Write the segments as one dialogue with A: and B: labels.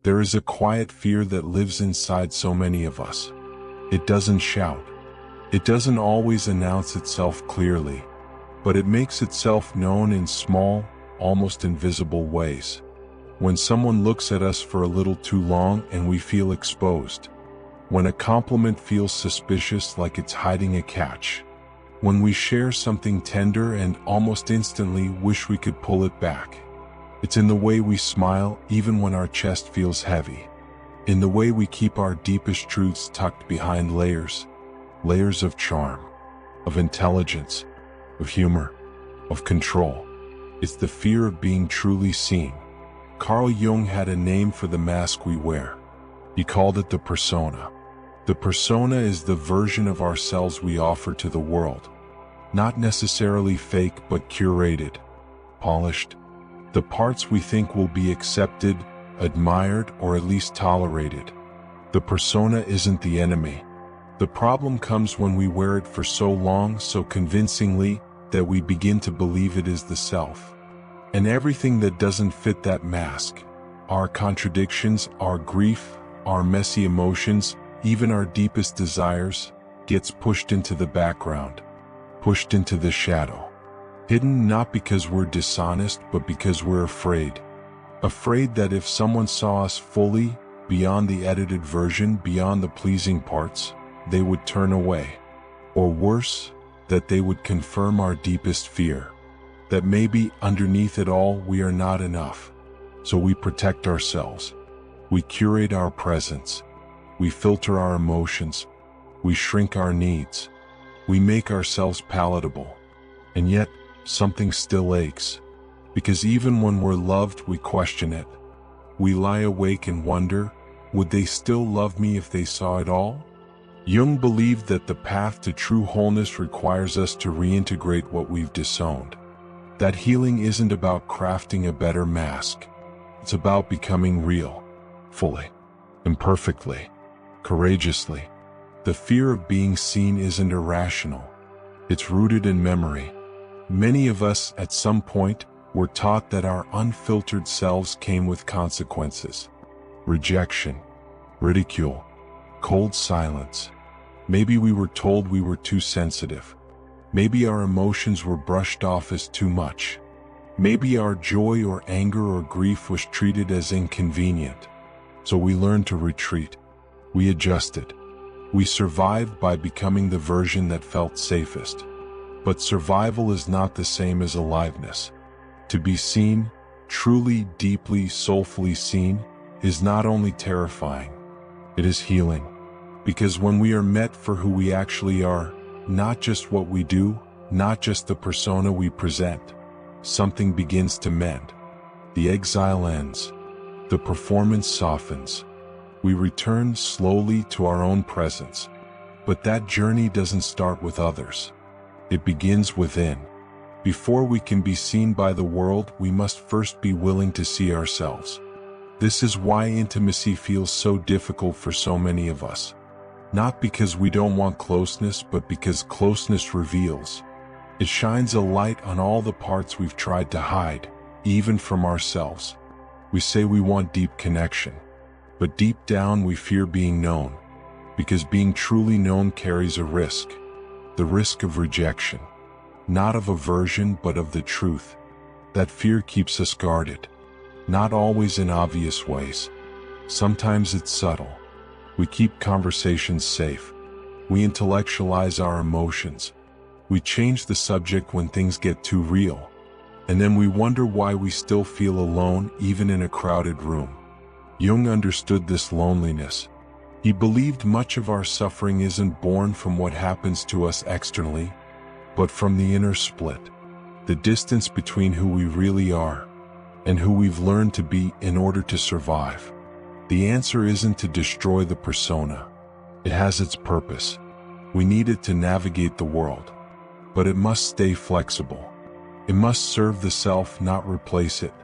A: There is a quiet fear that lives inside so many of us. It doesn't shout. It doesn't always announce itself clearly, but it makes itself known in small, almost invisible ways. When someone looks at us for a little too long and we feel exposed. When a compliment feels suspicious like it's hiding a catch. When we share something tender and almost instantly wish we could pull it back. It's in the way we smile even when our chest feels heavy. In the way we keep our deepest truths tucked behind layers of charm, of intelligence, of humor, of control. It's the fear of being truly seen. Carl Jung had a name for the mask we wear. He called it the persona. The persona is the version of ourselves we offer to the world. Not necessarily fake but curated, polished. The parts we think will be accepted, admired, or at least tolerated. The persona isn't the enemy. The problem comes when we wear it for so long, so convincingly, that we begin to believe it is the self. And everything that doesn't fit that mask, our contradictions, our grief, our messy emotions, even our deepest desires, gets pushed into the background, pushed into the shadow. Hidden not because we're dishonest, but because we're afraid. Afraid that if someone saw us fully, beyond the edited version, beyond the pleasing parts, they would turn away. Or worse, that they would confirm our deepest fear. That maybe underneath it all we are not enough. So we protect ourselves. We curate our presence. We filter our emotions. We shrink our needs. We make ourselves palatable. And yet, something still aches. Because even when we're loved, we question it. We lie awake and wonder, would they still love me if they saw it all? Jung believed that the path to true wholeness requires us to reintegrate what we've disowned. That healing isn't about crafting a better mask. It's about becoming real, fully, imperfectly, courageously. The fear of being seen isn't irrational. It's rooted in memory. Many of us, at some point, were taught that our unfiltered selves came with consequences. Rejection, ridicule, cold silence. Maybe we were told we were too sensitive. Maybe our emotions were brushed off as too much. Maybe our joy or anger or grief was treated as inconvenient. So we learned to retreat. We adjusted. We survived by becoming the version that felt safest. But survival is not the same as aliveness. To be seen, truly, deeply, soulfully seen, is not only terrifying, it is healing. Because when we are met for who we actually are, not just what we do, not just the persona we present, something begins to mend. The exile ends. The performance softens. We return slowly to our own presence. But that journey doesn't start with others. It begins within. Before we can be seen by the world, we must first be willing to see ourselves. This is why intimacy feels so difficult for so many of us. Not because we don't want closeness, but because closeness reveals. It shines a light on all the parts we've tried to hide, even from ourselves. We say we want deep connection, but deep down we fear being known, because being truly known carries a risk. The risk of rejection. Not of aversion, but of the truth. That fear keeps us guarded. Not always in obvious ways. Sometimes it's subtle. We keep conversations safe. We intellectualize our emotions. We change the subject when things get too real. And then we wonder why we still feel alone even in a crowded room. Jung understood this loneliness. He believed much of our suffering isn't born from what happens to us externally, but from the inner split. The distance between who we really are and who we've learned to be in order to survive. The answer isn't to destroy the persona. It has its purpose. We need it to navigate the world. But it must stay flexible. It must serve the self, not replace it.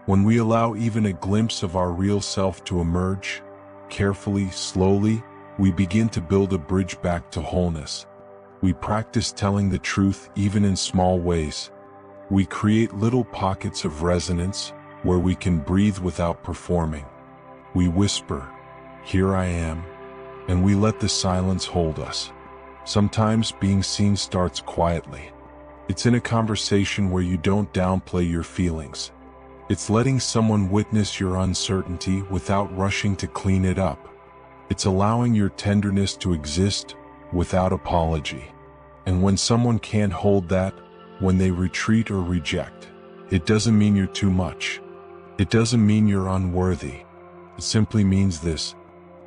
A: When we allow even a glimpse of our real self to emerge, carefully, slowly, we begin to build a bridge back to wholeness. We practice telling the truth even in small ways. We create little pockets of resonance where we can breathe without performing. We whisper, "Here I am," and we let the silence hold us. Sometimes being seen starts quietly. It's in a conversation where you don't downplay your feelings. It's letting someone witness your uncertainty without rushing to clean it up. It's allowing your tenderness to exist without apology. And when someone can't hold that, when they retreat or reject, it doesn't mean you're too much. It doesn't mean you're unworthy. It simply means this: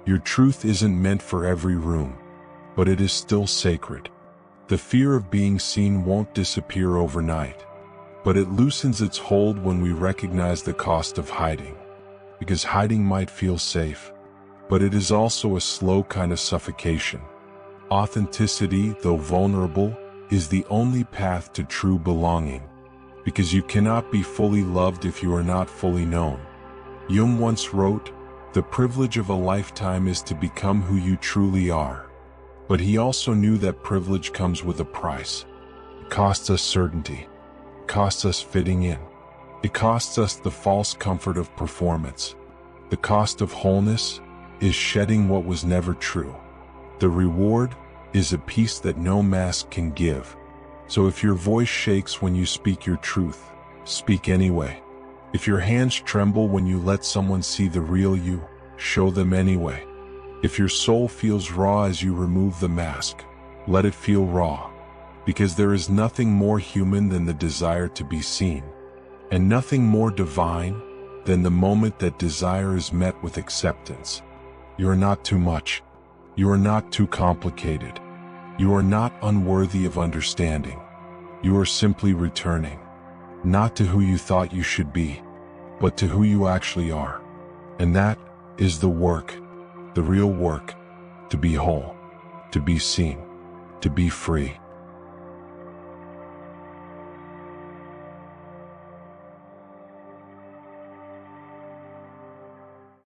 A: your truth isn't meant for every room, but it is still sacred. The fear of being seen won't disappear overnight, but it loosens its hold when we recognize the cost of hiding. Because hiding might feel safe, but it is also a slow kind of suffocation. Authenticity, though vulnerable, is the only path to true belonging, because you cannot be fully loved if you are not fully known. Jung once wrote, "The privilege of a lifetime is to become who you truly are." But he also knew that privilege comes with a price. It costs us certainty. It costs us fitting in. It costs us the false comfort of performance. The cost of wholeness is shedding what was never true. The reward is a peace that no mask can give. So if your voice shakes when you speak your truth, speak anyway. If your hands tremble when you let someone see the real you, show them anyway. If your soul feels raw as you remove the mask, let it feel raw. Because there is nothing more human than the desire to be seen, and nothing more divine than the moment that desire is met with acceptance. You are not too much. You are not too complicated. You are not unworthy of understanding. You are simply returning, not to who you thought you should be, but to who you actually are. And that is the work, the real work, to be whole, to be seen, to be free.